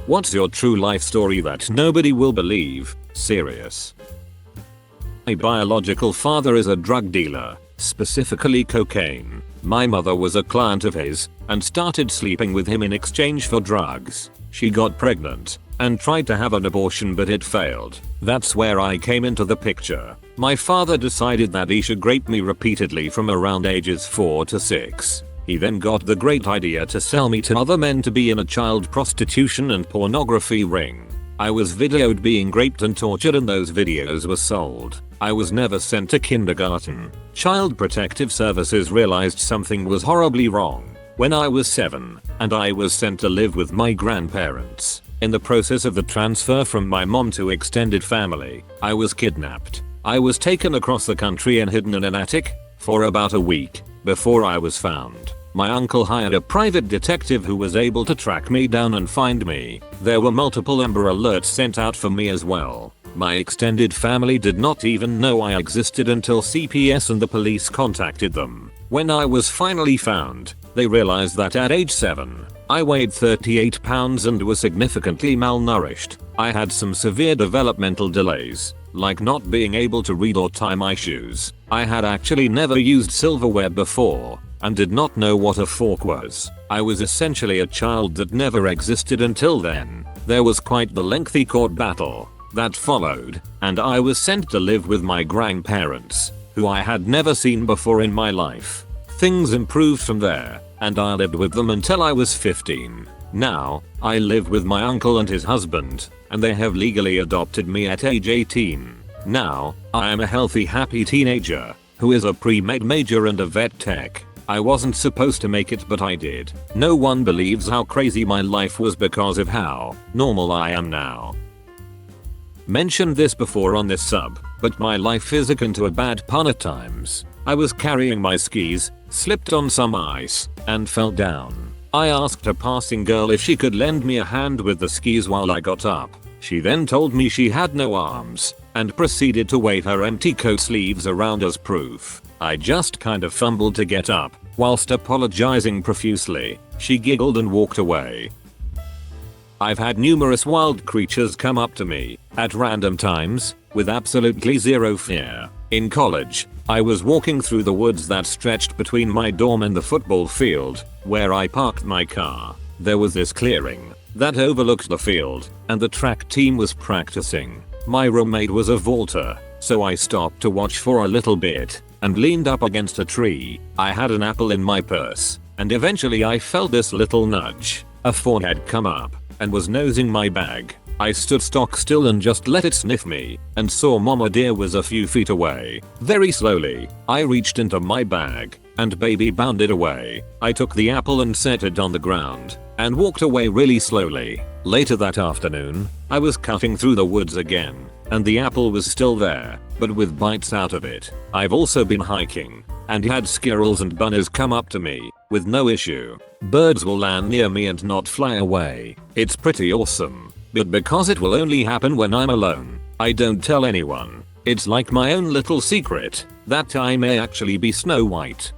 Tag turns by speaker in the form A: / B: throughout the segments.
A: What's your true life story that nobody will believe? Serious. My biological father is a drug dealer, specifically cocaine. My mother was a client of his and started sleeping with him in exchange for drugs. She got pregnant and tried to have an abortion, but it failed. That's where I came into the picture. My father decided that he should rape me repeatedly from around ages 4 to 6. He then got the great idea to sell me to other men to be in a child prostitution and pornography ring. I was videoed being raped and tortured, and those videos were sold. I was never sent to kindergarten. Child Protective Services realized something was horribly wrong when I was 7, and I was sent to live with my grandparents. In the process of the transfer from my mom to extended family, I was kidnapped. I was taken across the country and hidden in an attic for about a week before I was found. My uncle hired a private detective who was able to track me down and find me. There were multiple Amber Alerts sent out for me as well. My extended family did not even know I existed until CPS and the police contacted them. When I was finally found, they realized that at age 7, I weighed 38 pounds and was significantly malnourished. I had some severe developmental delays, like not being able to read or tie my shoes. I had actually never used silverware before and did not know what a fork was. I was essentially a child that never existed until then. There was quite the lengthy court battle that followed, and I was sent to live with my grandparents, who I had never seen before in my life. Things improved from there, and I lived with them until I was 15. Now, I live with my uncle and his husband, and they have legally adopted me at age 18. Now, I am a healthy, happy teenager who is a pre-med major and a vet tech. I wasn't supposed to make it, but I did. No one believes how crazy my life was because of how normal I am now. Mentioned this before on this sub, but my life is akin to a bad pun at times. I was carrying my skis, slipped on some ice, and fell down. I asked a passing girl if she could lend me a hand with the skis while I got up. She then told me she had no arms and proceeded to wave her empty coat sleeves around as proof. I just kind of fumbled to get up, whilst apologizing profusely. She giggled and walked away. I've had numerous wild creatures come up to me at random times with absolutely zero fear. In college, I was walking through the woods that stretched between my dorm and the football field where I parked my car. There was this clearing that overlooked the field, and the track team was practicing. My roommate was a vaulter, so I stopped to watch for a little bit and leaned up against a tree. I had an apple in my purse, and eventually I felt this little nudge. A fawn had come up and was nosing my bag. I stood stock still and just let it sniff me, and saw mama deer was a few feet away. Very slowly, I reached into my bag, and baby bounded away. I took the apple and set it on the ground, and walked away really slowly. Later that afternoon, I was cutting through the woods again, and the apple was still there, but with bites out of it. I've also been hiking, and had squirrels and bunnies come up to me, with no issue. Birds will land near me and not fly away. It's pretty awesome. But because it will only happen when I'm alone, I don't tell anyone. It's like my own little secret that I may actually be Snow White.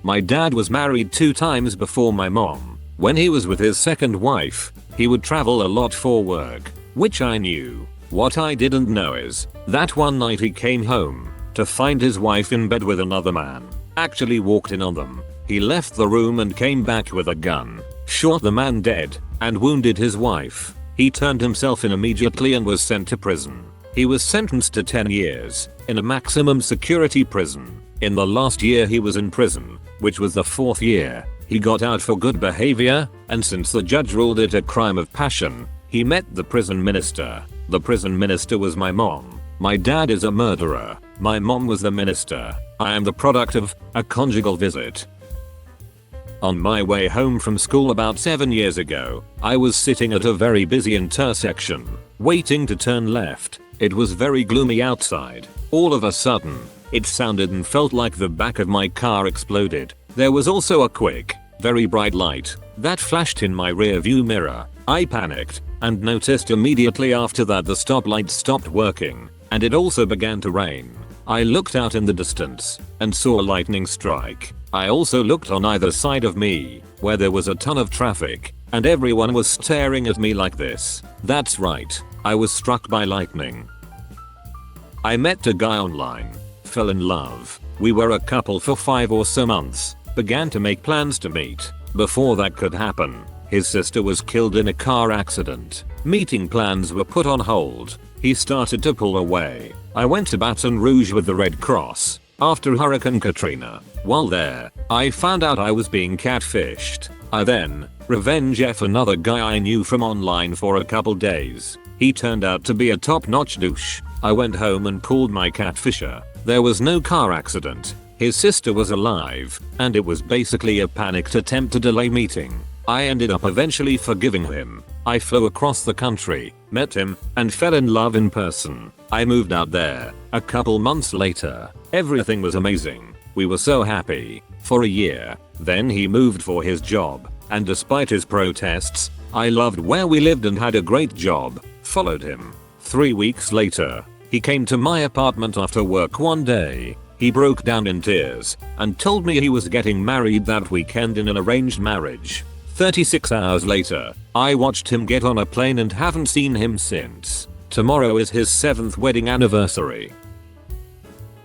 A: My dad was married 2 times before my mom. When he was with his second wife, he would travel a lot for work, which I knew. What I didn't know is that one night he came home to find his wife in bed with another man. Actually walked in on them. He left the room and came back with a gun, shot the man dead, and wounded his wife. He turned himself in immediately and was sent to prison. He was sentenced to 10 years in a maximum security prison. In the last year he was in prison, which was the 4th year, he got out for good behavior, and since the judge ruled it a crime of passion, he met the prison minister. The prison minister was my mom. My dad is a murderer. My mom was the minister. I am the product of a conjugal visit. On my way home from school about 7 years ago, I was sitting at a very busy intersection, waiting to turn left. It was very gloomy outside. All of a sudden, it sounded and felt like the back of my car exploded. There was also a quick, very bright light that flashed in my rear view mirror. I panicked and noticed immediately after that the stoplight stopped working, and it also began to rain. I looked out in the distance and saw a lightning strike. I also looked on either side of me, where there was a ton of traffic, and everyone was staring at me like this. That's right, I was struck by lightning. I met a guy online, fell in love. We were a couple for 5 or so months, began to make plans to meet. Before that could happen, his sister was killed in a car accident. Meeting plans were put on hold. He started to pull away. I went to Baton Rouge with the Red Cross after Hurricane Katrina. While there, I found out I was being catfished. I then revenge F another guy I knew from online for a couple days. He turned out to be a top-notch douche. I went home and called my catfisher. There was no car accident. His sister was alive, and it was basically a panicked attempt to delay meeting. I ended up eventually forgiving him. I flew across the country, met him, and fell in love in person. I moved out there. A couple months later, everything was amazing. We were so happy. For a year. Then he moved for his job, and despite his protests, I loved where we lived and had a great job. Followed him. 3 weeks later, he came to my apartment after work one day. He broke down in tears and told me he was getting married that weekend in an arranged marriage. 36 hours later, I watched him get on a plane and haven't seen him since. Tomorrow is his 7th wedding anniversary.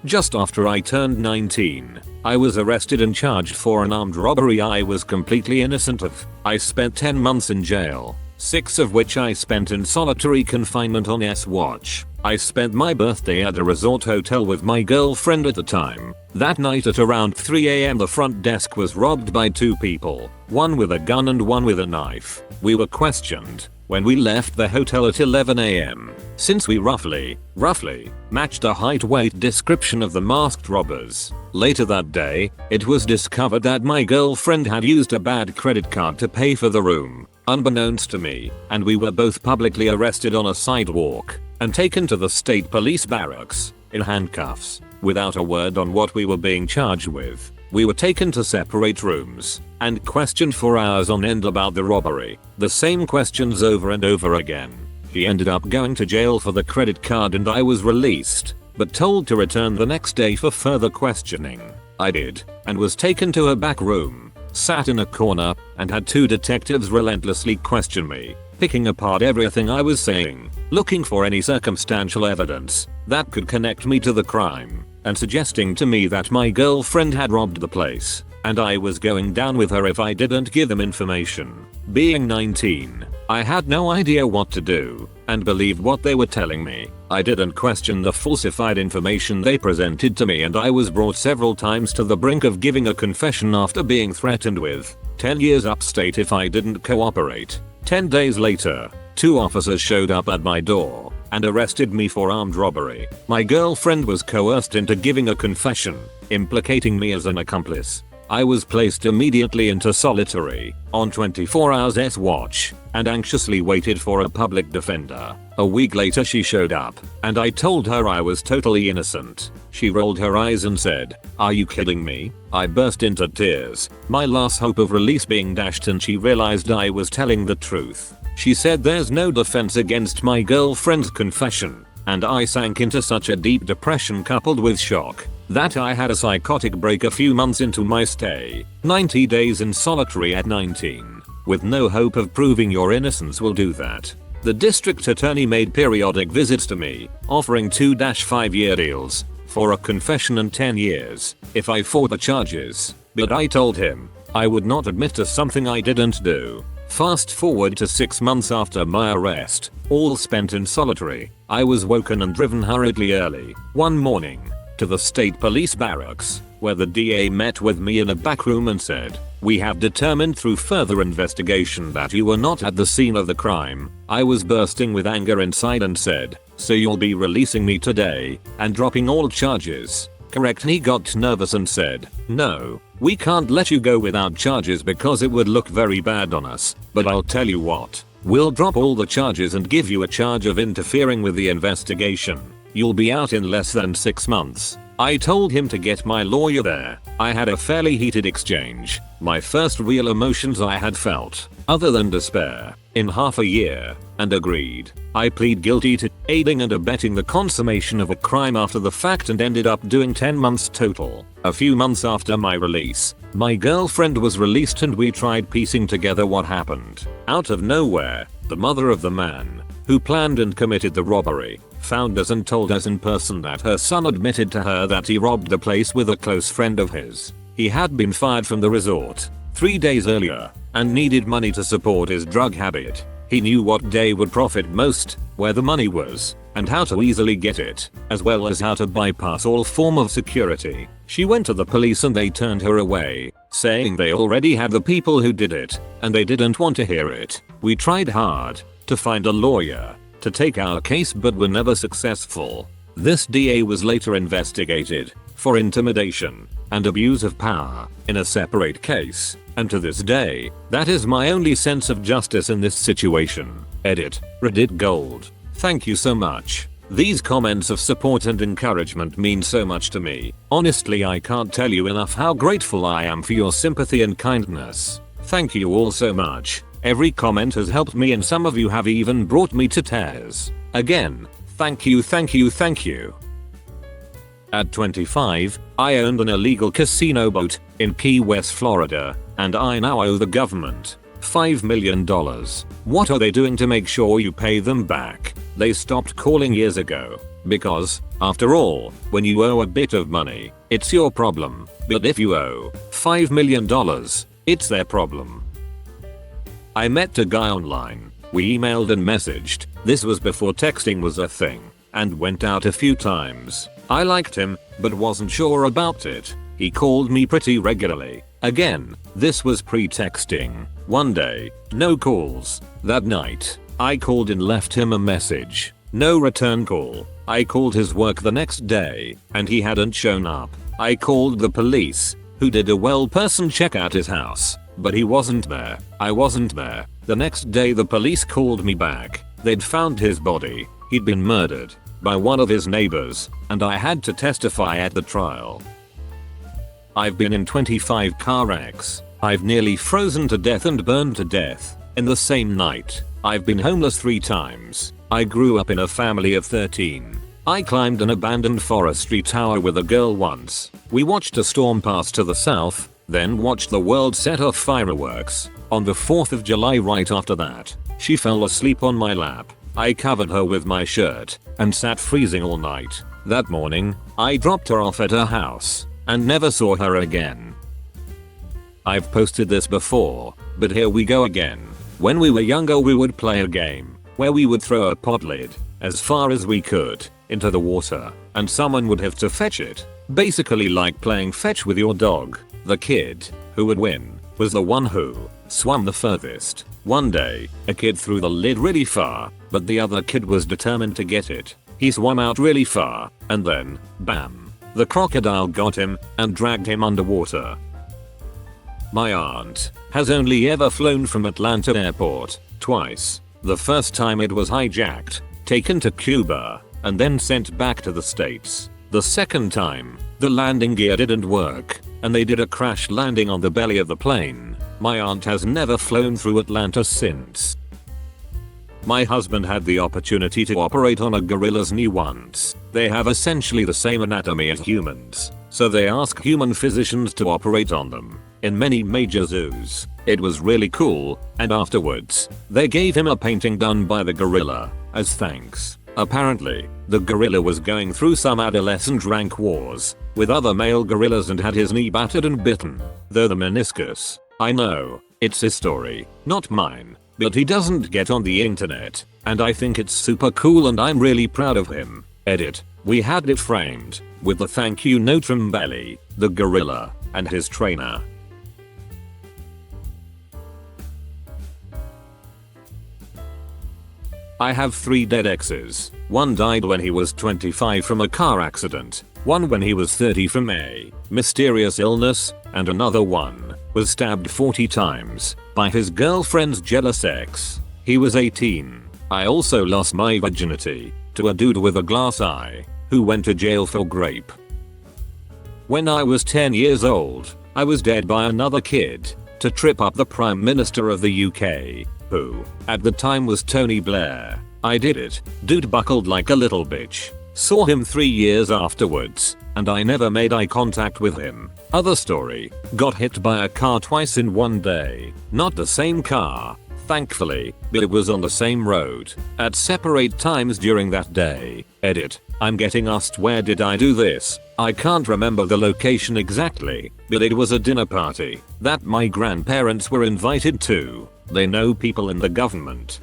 A: Just after I turned 19, I was arrested and charged for an armed robbery I was completely innocent of. I spent 10 months in jail, 6 of which I spent in solitary confinement on S-Watch. I spent my birthday at a resort hotel with my girlfriend at the time. That night at around 3 AM the front desk was robbed by 2 people, one with a gun and one with a knife. We were questioned when we left the hotel at 11 AM. Since we roughly matched a height-weight description of the masked robbers. Later that day, it was discovered that my girlfriend had used a bad credit card to pay for the room, unbeknownst to me, and we were both publicly arrested on a sidewalk and taken to the state police barracks in handcuffs, without a word on what we were being charged with. We were taken to separate rooms and questioned for hours on end about the robbery. The same questions over and over again. He ended up going to jail for the credit card and I was released, but told to return the next day for further questioning. I did, and was taken to a back room, sat in a corner, and had 2 detectives relentlessly question me, picking apart everything I was saying, looking for any circumstantial evidence that could connect me to the crime, and suggesting to me that my girlfriend had robbed the place, and I was going down with her if I didn't give them information. Being 19, I had no idea what to do, and believed what they were telling me. I didn't question the falsified information they presented to me, and I was brought several times to the brink of giving a confession after being threatened with 10 years upstate if I didn't cooperate. 10 days later, 2 officers showed up at my door and arrested me for armed robbery. My girlfriend was coerced into giving a confession, implicating me as an accomplice. I was placed immediately into solitary on 24 hours S-Watch and anxiously waited for a public defender. A week later she showed up and I told her I was totally innocent. She rolled her eyes and said, "Are you kidding me?" I burst into tears, my last hope of release being dashed, and she realized I was telling the truth. She said there's no defense against my girlfriend's confession, and I sank into such a deep depression coupled with shock that I had a psychotic break a few months into my stay. 90 days in solitary at 19. With no hope of proving your innocence will do that. The district attorney made periodic visits to me, offering 2-5-year deals for a confession and 10 years if I fought the charges, but I told him I would not admit to something I didn't do. Fast forward to 6 months after my arrest, all spent in solitary. I was woken and driven hurriedly early one morning to the state police barracks, where the DA met with me in a back room and said, "We have determined through further investigation that you were not at the scene of the crime." I was bursting with anger inside and said, "So you'll be releasing me today and dropping all charges, correct?" He got nervous and said, "No, we can't let you go without charges because it would look very bad on us, but I'll tell you what, we'll drop all the charges and give you a charge of interfering with the investigation. You'll be out in less than 6 months." I told him to get my lawyer there. I had a fairly heated exchange, my first real emotions I had felt, other than despair, in half a year, and agreed. I plead guilty to aiding and abetting the consummation of a crime after the fact and ended up doing 10 months total. A few months after my release, my girlfriend was released and we tried piecing together what happened. Out of nowhere, the mother of the man who planned and committed the robbery found us and told us in person that her son admitted to her that he robbed the place with a close friend of his. He had been fired from the resort 3 days earlier and needed money to support his drug habit. He knew what day would profit most, where the money was, and how to easily get it, as well as how to bypass all form of security. She went to the police and they turned her away, saying they already had the people who did it, and they didn't want to hear it. We tried hard to find a lawyer to take our case but were never successful. This DA was later investigated for intimidation and abuse of power in a separate case, and to this day, that is my only sense of justice in this situation. Edit. Reddit Gold. Thank you so much. These comments of support and encouragement mean so much to me. Honestly, I can't tell you enough how grateful I am for your sympathy and kindness. Thank you all so much. Every comment has helped me and some of you have even brought me to tears. Again, thank you, thank you, thank you. At 25, I owned an illegal casino boat in Key West, Florida, and I now owe the government $5 million. What are they doing to make sure you pay them back? They stopped calling years ago. Because, after all, when you owe a bit of money, it's your problem. But if you owe $5 million, it's their problem. I met a guy online. We emailed and messaged. This was before texting was a thing. And went out a few times. I liked him, but wasn't sure about it. He called me pretty regularly. Again, this was pre-texting. One day, no calls. That night, I called and left him a message. No return call. I called his work the next day, and he hadn't shown up. I called the police, who did a well-person check at his house, but he wasn't there. I wasn't there. The next day the police called me back. They'd found his body. He'd been murdered by one of his neighbors, and I had to testify at the trial. I've been in 25 car wrecks. I've nearly frozen to death and burned to death in the same night. I've been homeless 3 times. I grew up in a family of 13. I climbed an abandoned forestry tower with a girl once. We watched a storm pass to the south, then watched the world set off fireworks. On the 4th of July right after that, she fell asleep on my lap. I covered her with my shirt and sat freezing all night. That morning, I dropped her off at her house and never saw her again. I've posted this before, but here we go again. When we were younger, we would play a game where we would throw a pot lid as far as we could into the water and someone would have to fetch it. Basically like playing fetch with your dog. The kid who would win was the one who swam the furthest. One day, a kid threw the lid really far, but the other kid was determined to get it. He swam out really far, and then, bam, the crocodile got him and dragged him underwater. My aunt has only ever flown from Atlanta Airport twice. The first time it was hijacked, taken to Cuba, and then sent back to the States. The second time, the landing gear didn't work, and they did a crash landing on the belly of the plane. My aunt has never flown through Atlanta since. My husband had the opportunity to operate on a gorilla's knee once. They have essentially the same anatomy as humans, so they ask human physicians to operate on them in many major zoos. It was really cool, and afterwards, they gave him a painting done by the gorilla as thanks. Apparently, the gorilla was going through some adolescent rank wars with other male gorillas and had his knee battered and bitten. Though the meniscus, I know, it's his story, not mine, but he doesn't get on the internet, and I think it's super cool and I'm really proud of him. Edit. We had it framed with the thank you note from Belly, the gorilla, and his trainer. I have 3 dead exes. One died when he was 25 from a car accident, one when he was 30 from a mysterious illness, and another one was stabbed 40 times by his girlfriend's jealous ex. He was 18. I also lost my virginity to a dude with a glass eye who went to jail for rape. When I was 10 years old, I was dared by another kid to trip up the Prime Minister of the UK, who, at the time, was Tony Blair. I did it. Dude buckled like a little bitch. Saw him 3 years afterwards, and I never made eye contact with him. Other story, got hit by a car twice in one day. Not the same car, thankfully, but it was on the same road, at separate times during that day. Edit. I'm getting asked where did I do this. I can't remember the location exactly, but it was a dinner party that my grandparents were invited to. They know people in the government.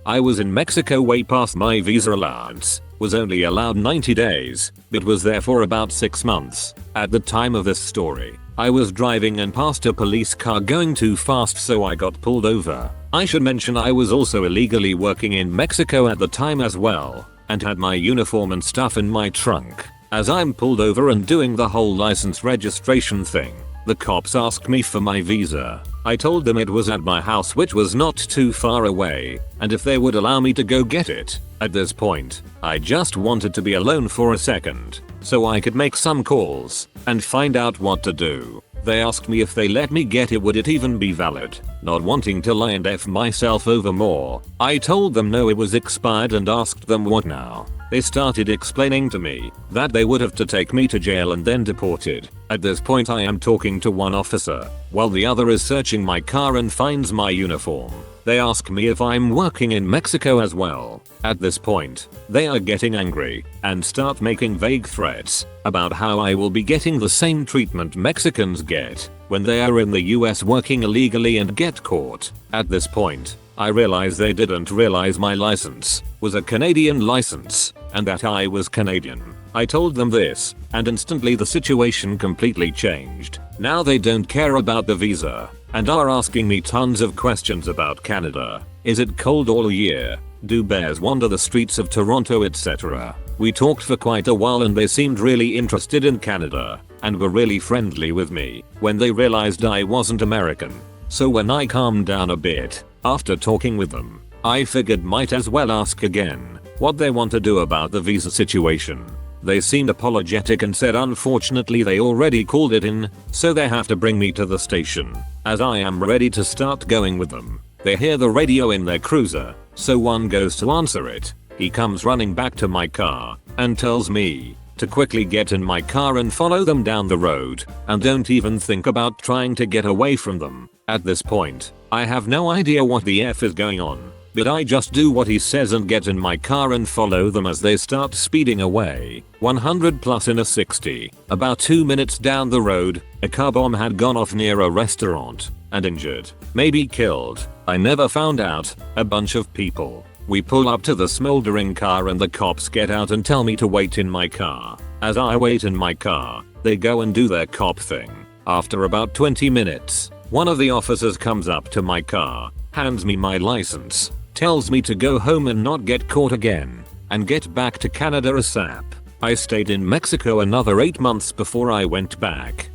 A: I was in Mexico way past my visa allowance, was only allowed 90 days, but was there for about 6 months. At the time of this story, I was driving and passed a police car going too fast, so I got pulled over. I should mention I was also illegally working in Mexico at the time as well, and had my uniform and stuff in my trunk. As I'm pulled over and doing the whole license registration thing, the cops asked me for my visa. I told them it was at my house, which was not too far away, and if they would allow me to go get it. At this point, I just wanted to be alone for a second, so I could make some calls and find out what to do. They asked me if they let me get it, would it even be valid? Not wanting to lie and F myself over more, I told them no, it was expired, and asked them what now. They started explaining to me that they would have to take me to jail and then deported. At this point I am talking to one officer, while the other is searching my car and finds my uniform. They ask me if I'm working in Mexico as well. At this point, they are getting angry and start making vague threats about how I will be getting the same treatment Mexicans get when they are in the US working illegally and get caught. At this point, I realize they didn't realize my license was a Canadian license and that I was Canadian. I told them this, and instantly the situation completely changed. Now they don't care about the visa and are asking me tons of questions about Canada. Is it cold all year? Do bears wander the streets of Toronto, etc.? We talked for quite a while and they seemed really interested in Canada and were really friendly with me when they realized I wasn't American. So when I calmed down a bit after talking with them, I figured might as well ask again what they want to do about the visa situation. They seemed apologetic and said unfortunately they already called it in, so they have to bring me to the station. As I am ready to start going with them, they hear the radio in their cruiser, so one goes to answer it. He comes running back to my car and tells me to quickly get in my car and follow them down the road, and don't even think about trying to get away from them. At this point, I have no idea what the F is going on, but I just do what he says and get in my car and follow them as they start speeding away, 100 plus in a 60. About 2 minutes down the road, a car bomb had gone off near a restaurant and injured, maybe killed, I never found out, a bunch of people. We pull up to the smoldering car and the cops get out and tell me to wait in my car. As I wait in my car, they go and do their cop thing. After about 20 minutes, one of the officers comes up to my car, hands me my license, tells me to go home and not get caught again, and get back to Canada ASAP. I stayed in Mexico another 8 months before I went back.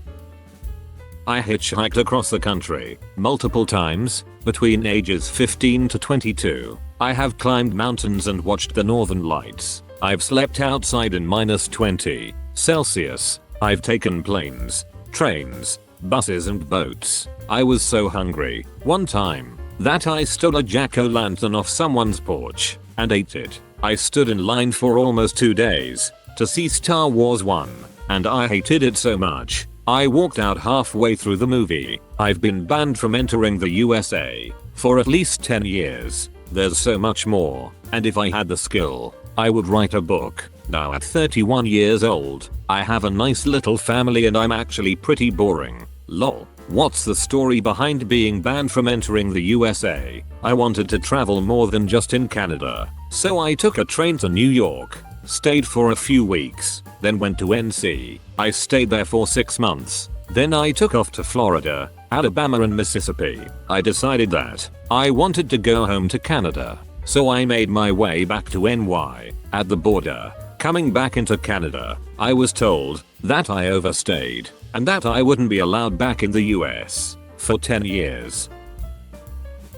A: I hitchhiked across the country multiple times between ages 15 to 22. I have climbed mountains and watched the northern lights. I've slept outside in -20 Celsius. I've taken planes, trains, buses and boats. I was so hungry one time that I stole a jack-o'-lantern off someone's porch and ate it. I stood in line for almost 2 days to see Star Wars 1, and I hated it so much I walked out halfway through the movie. I've been banned from entering the USA for at least 10 years. There's so much more, and if I had the skill, I would write a book. Now at 31 years old, I have a nice little family and I'm actually pretty boring. Lol. What's the story behind being banned from entering the USA? I wanted to travel more than just in Canada, so I took a train to New York, stayed for a few weeks, then went to NC. I stayed there for 6 months. Then I took off to Florida, Alabama and Mississippi. I decided that I wanted to go home to Canada, so I made my way back to NY. At the border, coming back into Canada, I was told that I overstayed and that I wouldn't be allowed back in the US for 10 years.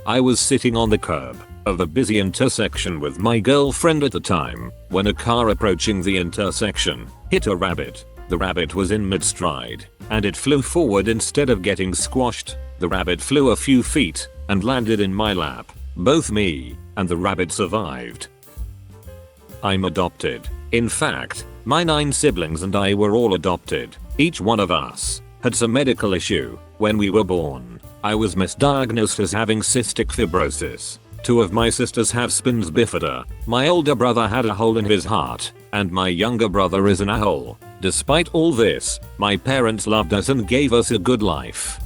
A: I was sitting on the curb of a busy intersection with my girlfriend at the time when a car approaching the intersection hit a rabbit. The rabbit was in mid-stride, and it flew forward instead of getting squashed. The rabbit flew a few feet and landed in my lap. Both me and the rabbit survived. I'm adopted. In fact, my 9 siblings and I were all adopted. Each one of us had some medical issue when we were born. I was misdiagnosed as having cystic fibrosis. 2 of my sisters have spina bifida. My older brother had a hole in his heart, and my younger brother is in a hole. Despite all this, my parents loved us and gave us a good life.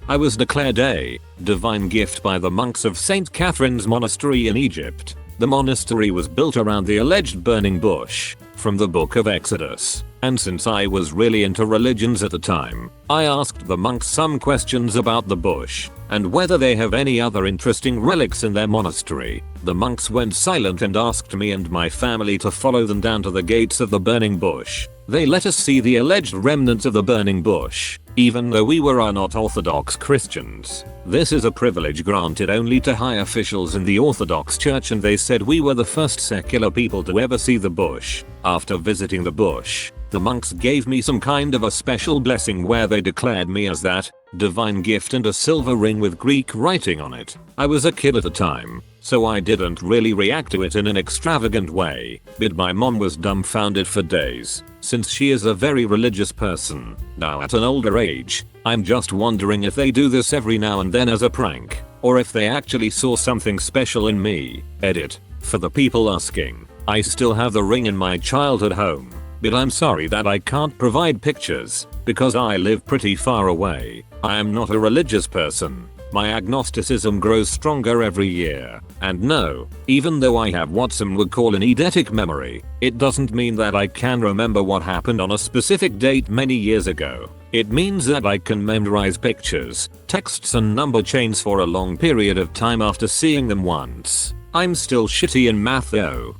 A: I was declared a divine gift by the monks of St. Catherine's Monastery in Egypt. The monastery was built around the alleged burning bush from the book of Exodus, and since I was really into religions at the time, I asked the monks some questions about the bush and whether they have any other interesting relics in their monastery. The monks went silent and asked me and my family to follow them down to the gates of the burning bush. They let us see the alleged remnants of the burning bush, even though we are not Orthodox Christians. This is a privilege granted only to high officials in the Orthodox Church, and they said we were the first secular people to ever see the bush. After visiting the bush, the monks gave me some kind of a special blessing where they declared me as that divine gift and a silver ring with Greek writing on it. I was a kid at the time, so I didn't really react to it in an extravagant way, but my mom was dumbfounded for days, since she is a very religious person. Now at an older age, I'm just wondering if they do this every now and then as a prank, or if they actually saw something special in me. Edit. For the people asking, I still have the ring in my childhood home, but I'm sorry that I can't provide pictures, because I live pretty far away. I am not a religious person. My agnosticism grows stronger every year. And no, even though I have what some would call an eidetic memory, it doesn't mean that I can remember what happened on a specific date many years ago. It means that I can memorize pictures, texts and number chains for a long period of time after seeing them once. I'm still shitty in math though.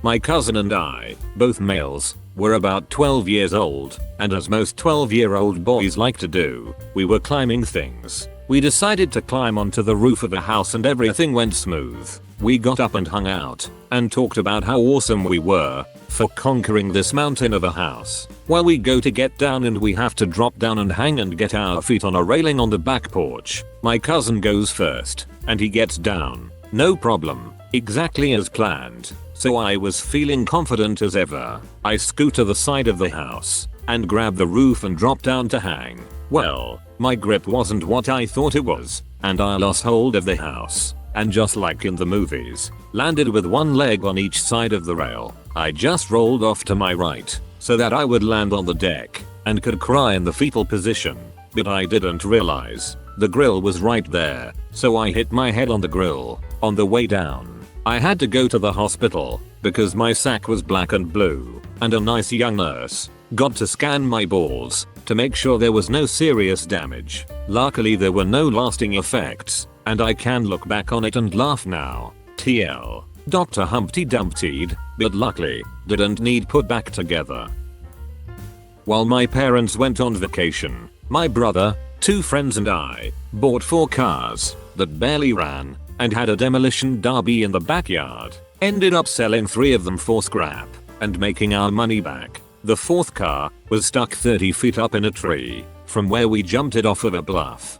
A: My cousin and I, both males, were about 12 years old, and as most 12-year-old boys like to do, we were climbing things. We decided to climb onto the roof of a house and everything went smooth. We got up and hung out, and talked about how awesome we were for conquering this mountain of a house. Well, we go to get down and we have to drop down and hang and get our feet on a railing on the back porch. My cousin goes first, and he gets down. No problem. Exactly as planned. So I was feeling confident as ever. I scoot to the side of the house and grab the roof and drop down to hang. Well, my grip wasn't what I thought it was, and I lost hold of the house, and just like in the movies, landed with one leg on each side of the rail. I just rolled off to my right so that I would land on the deck and could cry in the fetal position, but I didn't realize the grill was right there, so I hit my head on the grill. On the way down, I had to go to the hospital because my sack was black and blue, and a nice young nurse got to scan my balls to make sure there was no serious damage. Luckily there were no lasting effects, and I can look back on it and laugh now. TL. Dr. Humpty Dumpty'd, but luckily didn't need put back together. While my parents went on vacation, my brother, 2 friends and I bought 4 cars that barely ran and had a demolition derby in the backyard. Ended up selling 3 of them for scrap and making our money back. The 4th car was stuck 30 feet up in a tree from where we jumped it off of a bluff.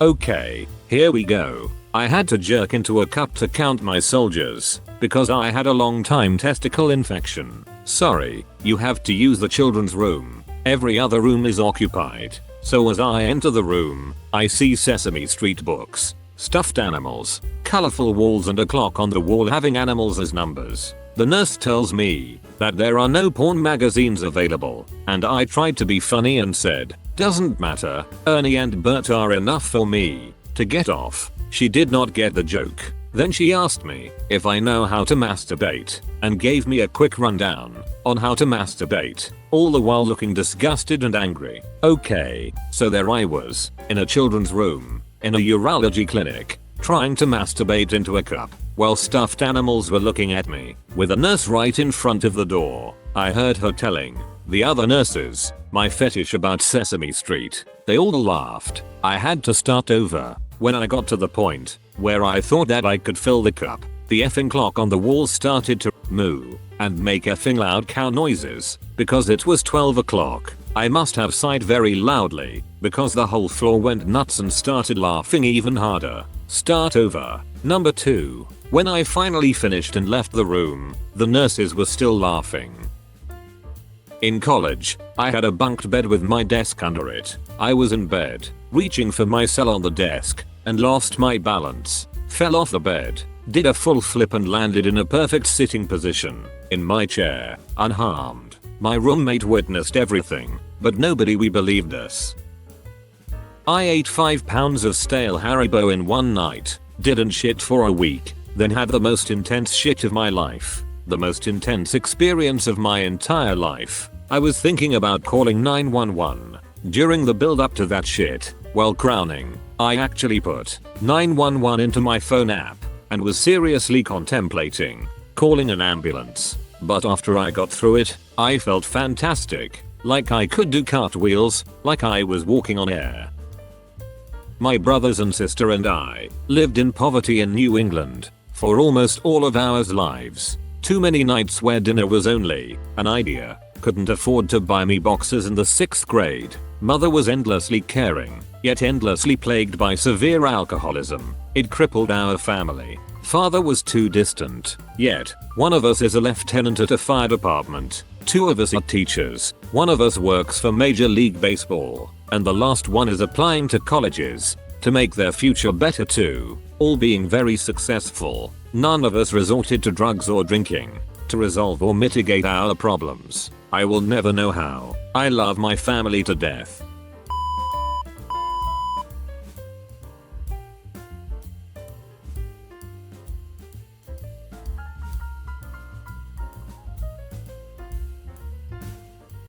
A: Okay, here we go. I had to jerk into a cup to count my soldiers because I had a long time testicle infection. Sorry, you have to use the children's room. Every other room is occupied. So as I enter the room, I see Sesame Street books, stuffed animals, colorful walls and a clock on the wall having animals as numbers. The nurse tells me that there are no porn magazines available, and I tried to be funny and said, "Doesn't matter, Ernie and Bert are enough for me." To get off, she did not get the joke. Then she asked me if I know how to masturbate, and gave me a quick rundown on how to masturbate, all the while looking disgusted and angry. Okay, so there I was, in a children's room, in a urology clinic, trying to masturbate into a cup, while stuffed animals were looking at me, with a nurse right in front of the door. I heard her telling the other nurses my fetish about Sesame Street. They all laughed. I had to start over when I got to the point where I thought that I could fill the cup. The effing clock on the wall started to moo and make effing loud cow noises because it was 12 o'clock. I must have sighed very loudly because the whole floor went nuts and started laughing even harder. Start over. Number 2. When I finally finished and left the room, the nurses were still laughing. In college, I had a bunked bed with my desk under it. I was in bed, reaching for my cell on the desk, and lost my balance. Fell off the bed, did a full flip and landed in a perfect sitting position, in my chair, unharmed. My roommate witnessed everything, but nobody believed us. I ate 5 pounds of stale Haribo in one night, didn't shit for a week, then had the most intense shit of my life. The most intense experience of my entire life. I was thinking about calling 911. During the build up to that shit, while crowning, I actually put 911 into my phone app and was seriously contemplating calling an ambulance. But after I got through it, I felt fantastic. Like I could do cartwheels, like I was walking on air. My brothers and sister and I lived in poverty in New England for almost all of our lives. Too many nights where dinner was only an idea. Couldn't afford to buy me boxes in the 6th grade. Mother was endlessly caring, yet endlessly plagued by severe alcoholism. It crippled our family. Father was too distant, yet one of us is a lieutenant at a fire department. 2 of us are teachers. 1 of us works for Major League Baseball. And the last one is applying to colleges to make their future better too. All being very successful. None of us resorted to drugs or drinking to resolve or mitigate our problems. I will never know how. I love my family to death.